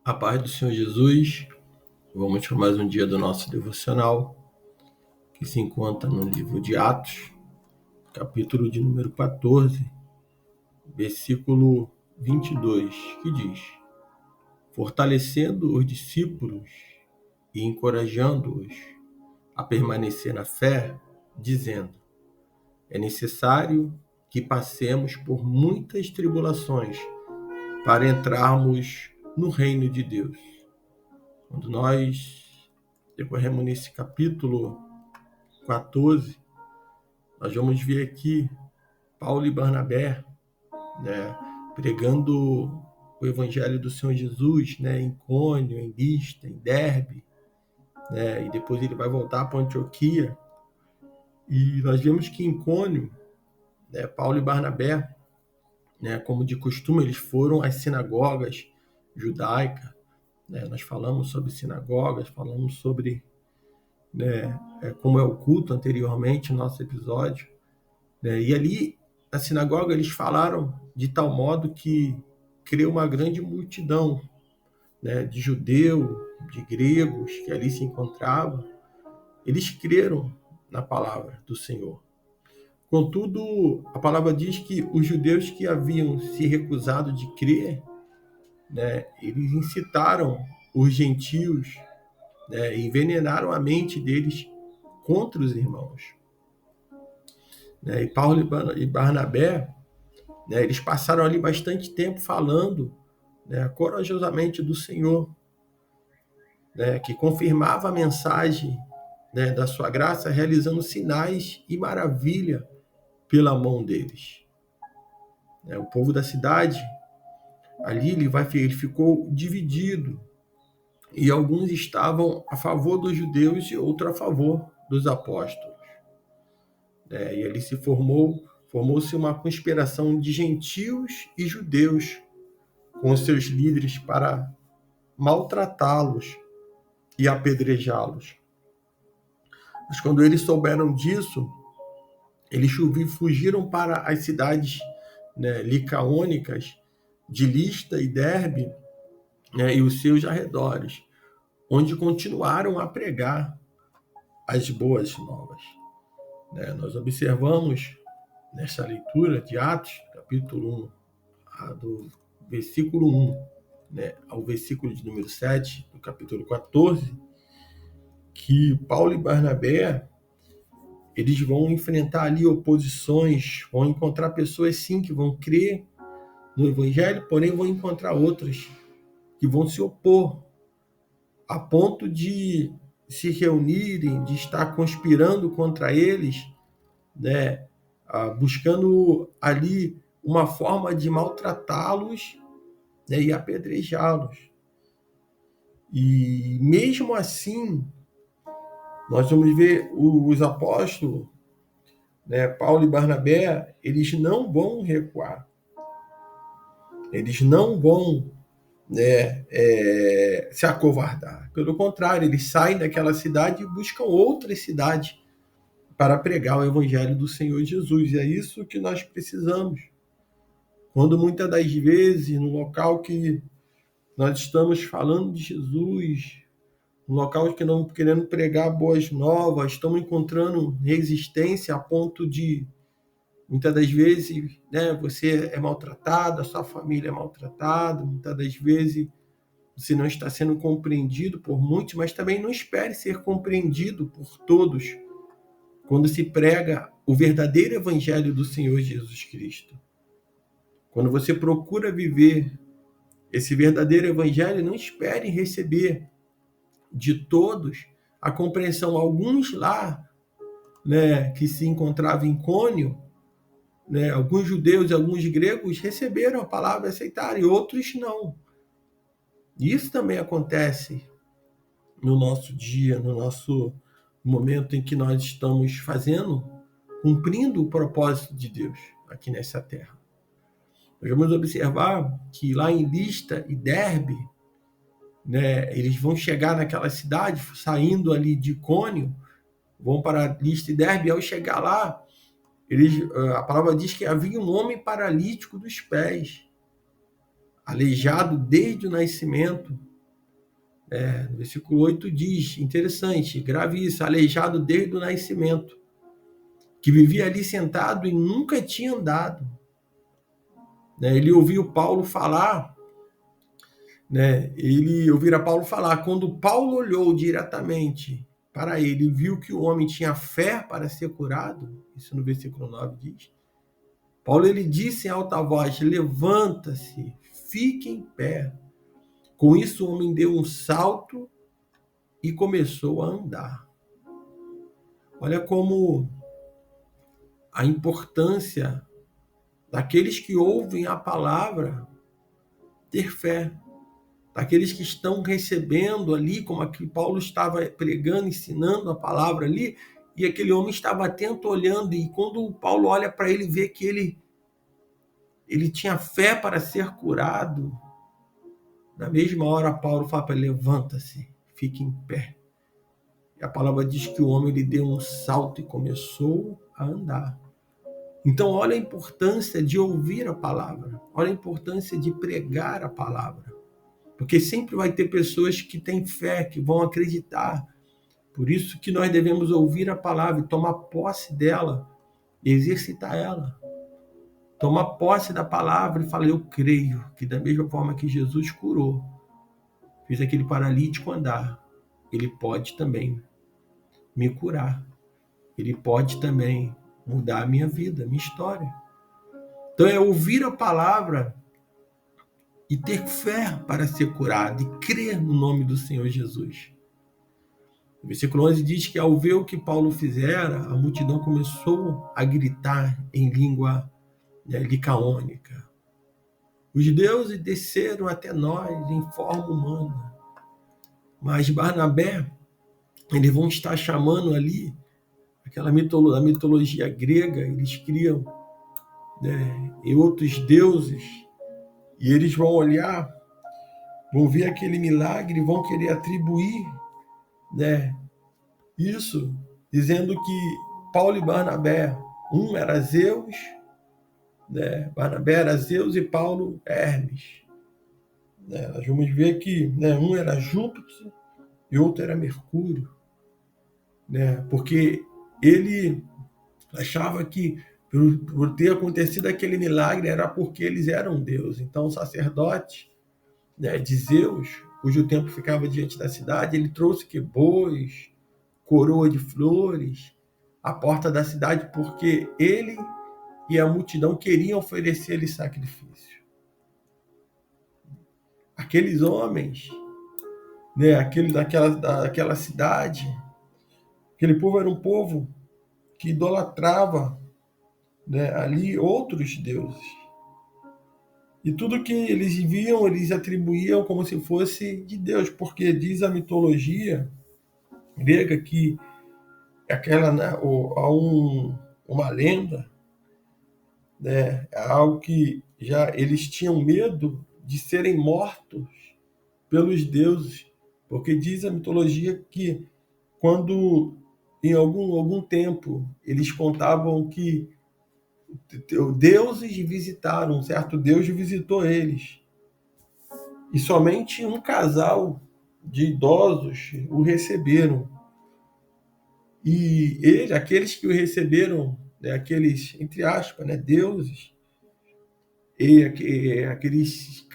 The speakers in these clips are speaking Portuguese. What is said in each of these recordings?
A paz do Senhor Jesus, vamos para mais um dia do nosso devocional, que se encontra no livro de Atos, capítulo de número 14, versículo 22, que diz: fortalecendo os discípulos e encorajando-os a permanecer na fé, dizendo: é necessário que passemos por muitas tribulações para entrarmos no reino de Deus. Quando nós decorremos nesse capítulo 14, nós vamos ver aqui Paulo e Barnabé, pregando o evangelho do Senhor Jesus, em Icônio, em Listra, em Derbe, e depois ele vai voltar para Antioquia. E nós vemos que em Icônio, Paulo e Barnabé, como de costume, eles foram às sinagogas judaicas. Nós falamos sobre sinagogas, falamos sobre como é o culto anteriormente no nosso episódio. E ali, na sinagoga, eles falaram de tal modo que criou uma grande multidão de judeus, de gregos que ali se encontravam. Eles creram na palavra do Senhor. Contudo, a palavra diz que os judeus que haviam se recusado de crer, eles incitaram os gentios, envenenaram a mente deles contra os irmãos. E Paulo e Barnabé, eles passaram ali bastante tempo falando corajosamente do Senhor, que confirmava a mensagem da sua graça, realizando sinais e maravilha pela mão deles. O povo da cidade, ali ele ficou dividido, e alguns estavam a favor dos judeus e outros a favor dos apóstolos. E ali formou-se uma conspiração de gentios e judeus com os seus líderes para maltratá-los e apedrejá-los. Mas quando eles souberam disso, eles fugiram para as cidades licaônicas de Listra e Derbe, e os seus arredores, onde continuaram a pregar as boas novas. Nós observamos nessa leitura de Atos, capítulo 1, do versículo 1 ao versículo de número 7, do capítulo 14, que Paulo e Barnabé, eles vão enfrentar ali oposições, vão encontrar pessoas sim que vão crer no evangelho, porém vão encontrar outras que vão se opor, a ponto de se reunirem, de estar conspirando contra eles, buscando ali uma forma de maltratá-los e apedrejá-los. E mesmo assim, nós vamos ver os apóstolos, Paulo e Barnabé, eles não vão recuar. Eles não vão se acovardar. Pelo contrário, eles saem daquela cidade e buscam outra cidade para pregar o evangelho do Senhor Jesus. E é isso que nós precisamos. Quando muitas das vezes, no local que nós estamos falando de Jesus, no local que não querendo pregar boas novas, estamos encontrando resistência a ponto de, muitas das vezes, você é maltratado, a sua família é maltratada, muitas das vezes você não está sendo compreendido por muitos, mas também não espere ser compreendido por todos quando se prega o verdadeiro evangelho do Senhor Jesus Cristo. Quando você procura viver esse verdadeiro evangelho, não espere receber de todos a compreensão. Alguns lá, que se encontravam em Icônio, alguns judeus e alguns gregos receberam a palavra e aceitaram, e outros não. Isso também acontece no nosso dia, no nosso momento em que nós estamos cumprindo o propósito de Deus aqui nessa terra. Nós vamos observar que lá em Listra e Derbe, eles vão chegar naquela cidade, saindo ali de Icônio, vão para Listra e Derbe, e ao chegar lá, a palavra diz que havia um homem paralítico dos pés, aleijado desde o nascimento, No versículo 8 diz, interessante, grave isso, aleijado desde o nascimento, que vivia ali sentado e nunca tinha andado. Ele ouviu Paulo falar, ele ouvira Paulo falar, quando Paulo olhou diretamente para ele e viu que o homem tinha fé para ser curado, isso no versículo 9 diz, Paulo ele disse em alta voz, levanta-se, fique em pé. Com isso o homem deu um salto e começou a andar. Olha como a importância daqueles que ouvem a palavra ter fé, daqueles que estão recebendo ali, como aqui Paulo estava pregando, ensinando a palavra ali, e aquele homem estava atento olhando, e quando Paulo olha para ele, vê que ele tinha fé para ser curado. Na mesma hora, Paulo fala para ele, levanta-se, fique em pé. E a palavra diz que o homem ele deu um salto e começou a andar. Então, olha a importância de ouvir a palavra. Olha a importância de pregar a palavra. Porque sempre vai ter pessoas que têm fé, que vão acreditar. Por isso que nós devemos ouvir a palavra e tomar posse dela, e exercitar ela. Tomar posse da palavra e falar, eu creio que da mesma forma que Jesus curou, fez aquele paralítico andar, ele pode também me curar. Ele pode também mudar a minha vida, a minha história. Então é ouvir a palavra e ter fé para ser curado e crer no nome do Senhor Jesus. O versículo 11 diz que ao ver o que Paulo fizera, a multidão começou a gritar em língua licaônica. Os deuses desceram até nós em forma humana. Mas Barnabé, eles vão estar chamando ali aquela mitologia grega, eles criam em outros deuses, e eles vão olhar, vão ver aquele milagre, vão querer atribuir isso, dizendo que Paulo e Barnabé, um era Zeus, Barnabé era Zeus e Paulo Hermes. Nós vamos ver que um era Júpiter e outro era Mercúrio, porque ele achava que por ter acontecido aquele milagre era porque eles eram Deus. Então o sacerdote de Zeus, cujo templo ficava diante da cidade, ele trouxe que bois, coroa de flores, à porta da cidade, porque ele e a multidão queriam oferecer-lhe sacrifício. Aqueles homens, daquela cidade, aquele povo era um povo que idolatrava ali outros deuses. E tudo que eles viam, eles atribuíam como se fosse de Deus, porque diz a mitologia grega que há uma lenda, algo que já eles tinham medo de serem mortos pelos deuses, porque diz a mitologia que quando em algum tempo eles contavam que deuses visitaram, um certo Deus visitou eles, e somente um casal de idosos o receberam. E aqueles que o receberam, aqueles, entre aspas, deuses, e aqueles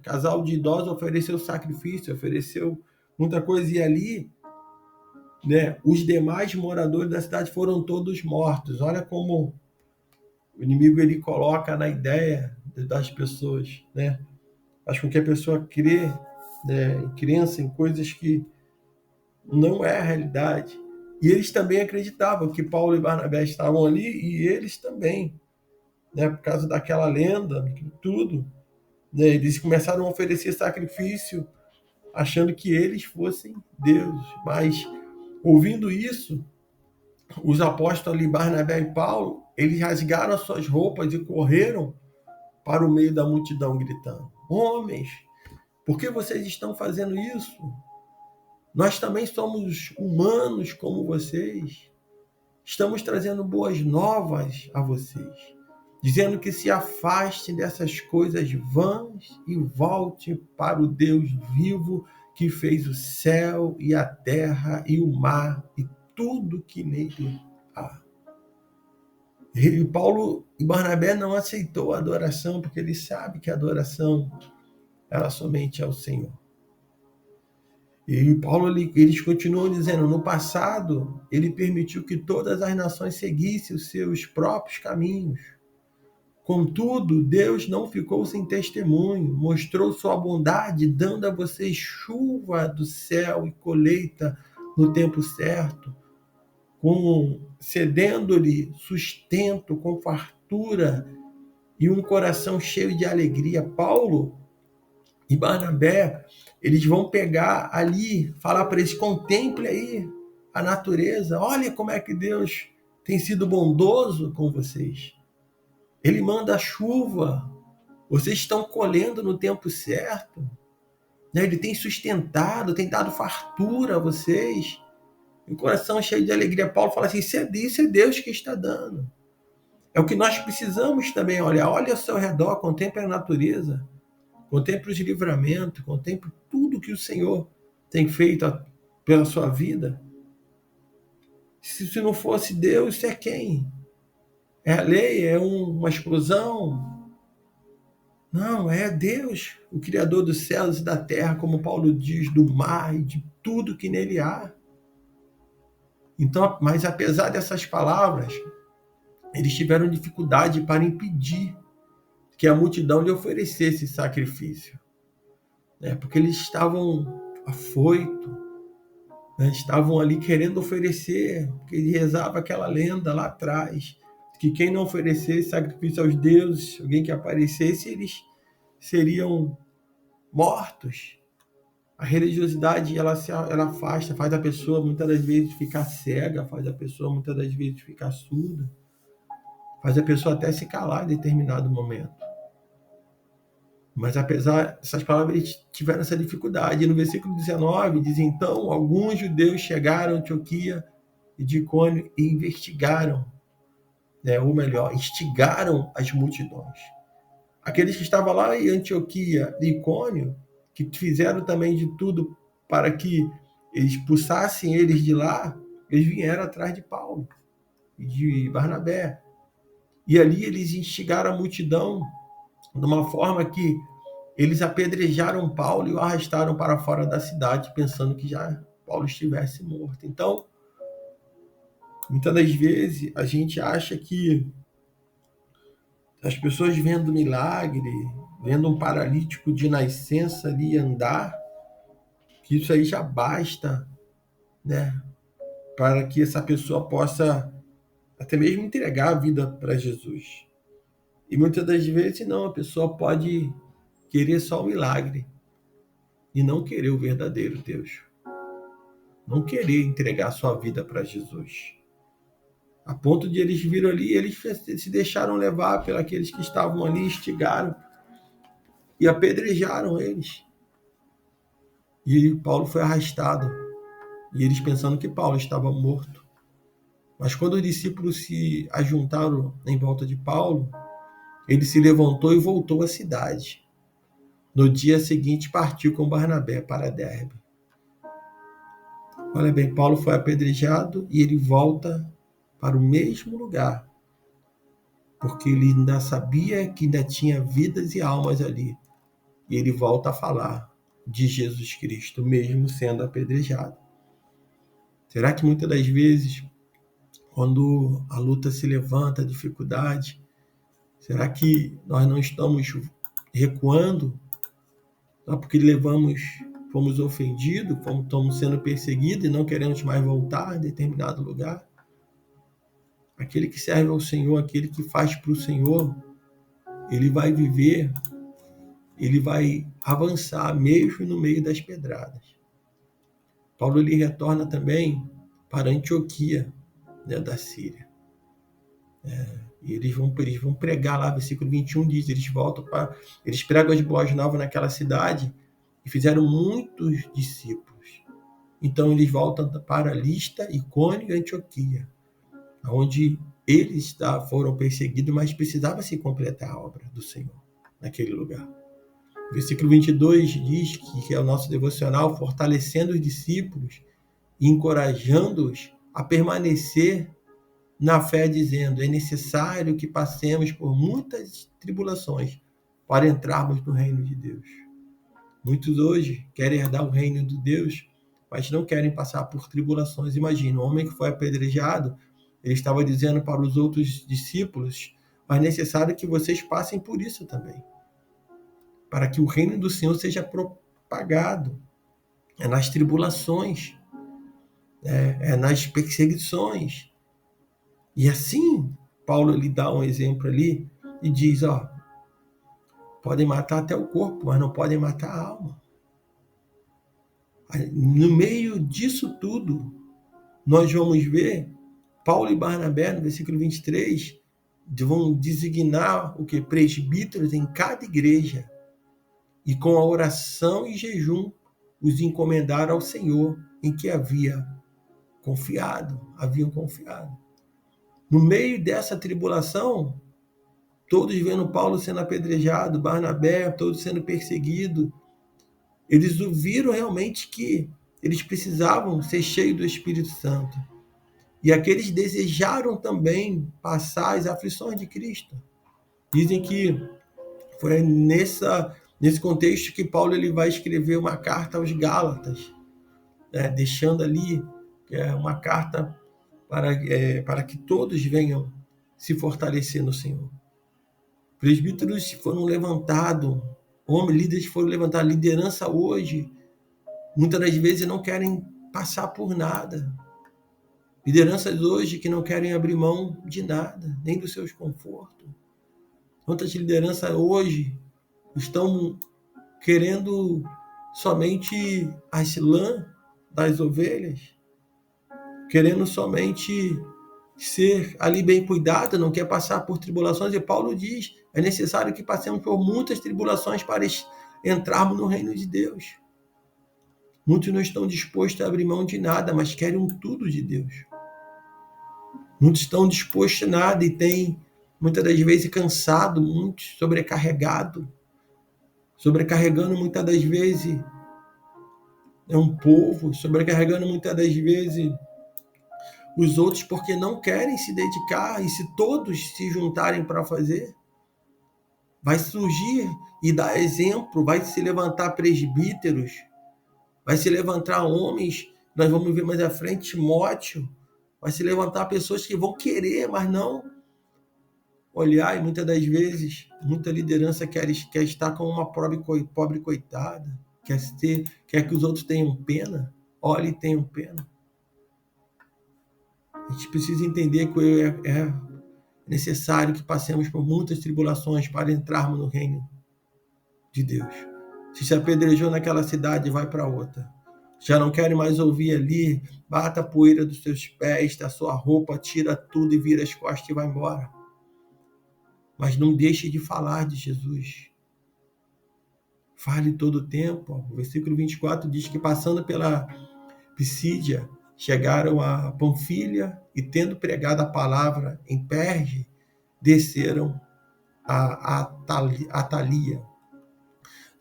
casal de idosos ofereceu sacrifício, ofereceu muita coisa, e ali os demais moradores da cidade foram todos mortos. Olha como o inimigo ele coloca na ideia das pessoas, faz com que a pessoa crê em crença, em coisas que não é a realidade. E eles também acreditavam que Paulo e Barnabé estavam ali, e eles também, por causa daquela lenda, tudo, eles começaram a oferecer sacrifício, achando que eles fossem Deus. Mas, ouvindo isso, os apóstolos ali, Barnabé e Paulo, eles rasgaram as suas roupas e correram para o meio da multidão, gritando: homens, por que vocês estão fazendo isso? Nós também somos humanos como vocês. Estamos trazendo boas novas a vocês, dizendo que se afastem dessas coisas vãs e voltem para o Deus vivo que fez o céu e a terra e o mar e tudo que nele há. E Paulo e Barnabé não aceitou a adoração, porque ele sabe que a adoração ela somente é o Senhor. E Paulo, eles continuam dizendo, no passado, ele permitiu que todas as nações seguissem os seus próprios caminhos. Contudo, Deus não ficou sem testemunho, mostrou sua bondade, dando a vocês chuva do céu e colheita no tempo certo, cedendo-lhe sustento com fartura e um coração cheio de alegria. Paulo e Barnabé, eles vão pegar ali, falar para eles, contemple aí a natureza, olha como é que Deus tem sido bondoso com vocês. Ele manda a chuva, vocês estão colhendo no tempo certo, né? Ele tem sustentado, tem dado fartura a vocês, um coração cheio de alegria. Paulo fala assim, isso é Deus que está dando. É o que nós precisamos também olhar. Olha ao seu redor, contemple a natureza, contemple os livramentos, contemple tudo que o Senhor tem feito pela sua vida. Se não fosse Deus, isso é quem? É a lei? É uma explosão? Não, é Deus, o Criador dos céus e da terra, como Paulo diz, do mar e de tudo que nele há. Então, mas apesar dessas palavras, eles tiveram dificuldade para impedir que a multidão lhe oferecesse sacrifício, né? Porque eles estavam afoitos, né? Estavam ali querendo oferecer, porque ele rezava aquela lenda lá atrás, que quem não oferecesse sacrifício aos deuses, alguém que aparecesse, eles seriam mortos. A religiosidade ela afasta, faz a pessoa muitas das vezes ficar cega, faz a pessoa muitas das vezes ficar surda, faz a pessoa até se calar em determinado momento. Mas apesar dessas palavras, eles tiveram essa dificuldade. E no versículo 19 diz, então, alguns judeus chegaram a Antioquia e de Icônio e investigaram, né, ou melhor, instigaram as multidões. Aqueles que estavam lá em Antioquia e Icônio, que fizeram também de tudo para que eles expulsassem eles de lá, eles vieram atrás de Paulo e de Barnabé. E ali eles instigaram a multidão de uma forma que eles apedrejaram Paulo e o arrastaram para fora da cidade, pensando que já Paulo estivesse morto. Então, muitas das vezes, a gente acha que as pessoas vendo milagre, vendo um paralítico de nascença ali andar, que isso aí já basta, né, para que essa pessoa possa até mesmo entregar a vida para Jesus. E muitas das vezes não, a pessoa pode querer só o milagre e não querer o verdadeiro Deus. Não querer entregar a sua vida para Jesus. A ponto de eles viram ali, eles se deixaram levar pelos aqueles que estavam ali, instigaram e apedrejaram eles. E Paulo foi arrastado. E eles pensando que Paulo estava morto. Mas quando os discípulos se ajuntaram em volta de Paulo, ele se levantou e voltou à cidade. No dia seguinte, partiu com Barnabé para Derbe. Olha bem, Paulo foi apedrejado e ele volta para o mesmo lugar, porque ele ainda sabia que ainda tinha vidas e almas ali. E ele volta a falar de Jesus Cristo, mesmo sendo apedrejado. Será que muitas das vezes, quando a luta se levanta, a dificuldade, será que nós não estamos recuando só porque fomos ofendidos, estamos sendo perseguidos e não queremos mais voltar a determinado lugar? Aquele que serve ao Senhor, aquele que faz para o Senhor, ele vai viver, ele vai avançar mesmo no meio das pedradas. Paulo ele retorna também para Antioquia, né, da Síria. E eles vão pregar lá, versículo 21 diz, eles pregam as boas novas naquela cidade e fizeram muitos discípulos. Então eles voltam para Listra, Icônio e Antioquia, onde eles foram perseguidos, mas precisava se completar a obra do Senhor naquele lugar. Versículo 22 diz que é o nosso devocional, fortalecendo os discípulos e encorajando-os a permanecer na fé, dizendo: é necessário que passemos por muitas tribulações para entrarmos no reino de Deus. Muitos hoje querem herdar o reino de Deus, mas não querem passar por tribulações. Imagina, o homem que foi apedrejado, ele estava dizendo para os outros discípulos: mas é necessário que vocês passem por isso também, para que o reino do Senhor seja propagado. É nas tribulações, é nas perseguições. E assim, Paulo lhe dá um exemplo ali e diz: ó, podem matar até o corpo, mas não podem matar a alma. No meio disso tudo, nós vamos ver Paulo e Barnabé, no versículo 23, vão designar o que? Presbíteros em cada igreja, e com a oração e jejum os encomendaram ao Senhor em que haviam confiado. No meio dessa tribulação, todos vendo Paulo sendo apedrejado, Barnabé, todos sendo perseguidos, eles viram realmente que eles precisavam ser cheios do Espírito Santo. E aqueles desejaram também passar as aflições de Cristo. Dizem que foi nesse contexto que Paulo ele vai escrever uma carta aos Gálatas, deixando ali uma carta para que todos venham se fortalecer no Senhor. Presbíteros foram levantados, líderes foram levantados, liderança hoje, muitas das vezes não querem passar por nada. Lideranças hoje que não querem abrir mão de nada, nem dos seus confortos. Quantas lideranças hoje estão querendo somente as lã das ovelhas, querendo somente ser ali bem cuidado, não quer passar por tribulações. E Paulo diz: é necessário que passemos por muitas tribulações para entrarmos no reino de Deus. Muitos não estão dispostos a abrir mão de nada, mas querem tudo de Deus. Muitos estão dispostos a nada e têm, muitas das vezes, cansado, muitos sobrecarregando muitas das vezes um povo, sobrecarregando muitas das vezes os outros, porque não querem se dedicar. E se todos se juntarem para fazer, vai surgir e dar exemplo, vai se levantar presbíteros, vai se levantar homens, nós vamos ver mais à frente Timóteo, vai se levantar pessoas que vão querer, mas não olhar. E muitas das vezes, muita liderança quer estar como uma pobre coitada, quer que os outros tenham pena, olhe e tenham pena. A gente precisa entender que é necessário que passemos por muitas tribulações para entrarmos no reino de Deus. Se apedrejou naquela cidade, vai para outra. Já não querem mais ouvir ali, bata a poeira dos seus pés, da sua roupa, tira tudo e vira as costas e vai embora. Mas não deixe de falar de Jesus. Fale todo o tempo. O versículo 24 diz que passando pela Pisídia, chegaram a Panfilha e, tendo pregado a palavra em Perge, desceram a Atalia.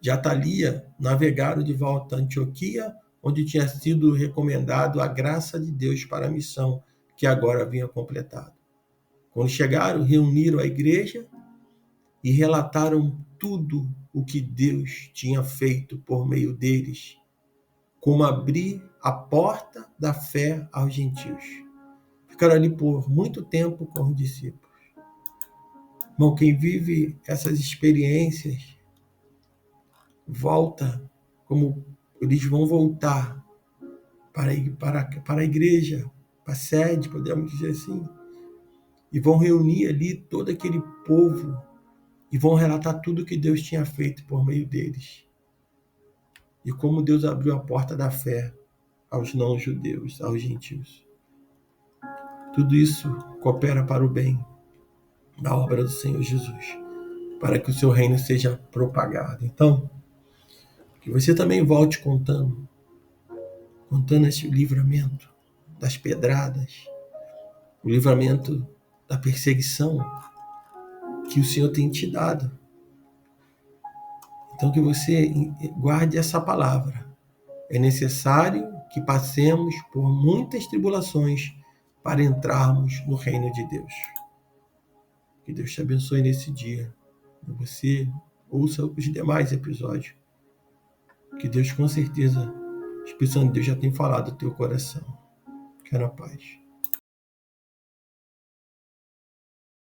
De Atalia, navegaram de volta a Antioquia, onde tinha sido recomendado a graça de Deus para a missão que agora havia completado. Quando chegaram, reuniram a igreja e relataram tudo o que Deus tinha feito por meio deles, como abrir a porta da fé aos gentios. Ficaram ali por muito tempo com os discípulos. Irmão, quem vive essas experiências volta, como eles vão voltar para a igreja, para a sede, podemos dizer assim, e vão reunir ali todo aquele povo e vão relatar tudo o que Deus tinha feito por meio deles. E como Deus abriu a porta da fé aos não-judeus, aos gentios. Tudo isso coopera para o bem da obra do Senhor Jesus, para que o seu reino seja propagado. Então, que você também volte contando esse livramento das pedradas, o livramento da perseguição que o Senhor tem te dado. Então que você guarde essa palavra. É necessário que passemos por muitas tribulações para entrarmos no reino de Deus. Que Deus te abençoe nesse dia. Que você ouça os demais episódios. Que Deus, com certeza, a Espírito Santo de Deus já tem falado no teu coração. Quero a paz.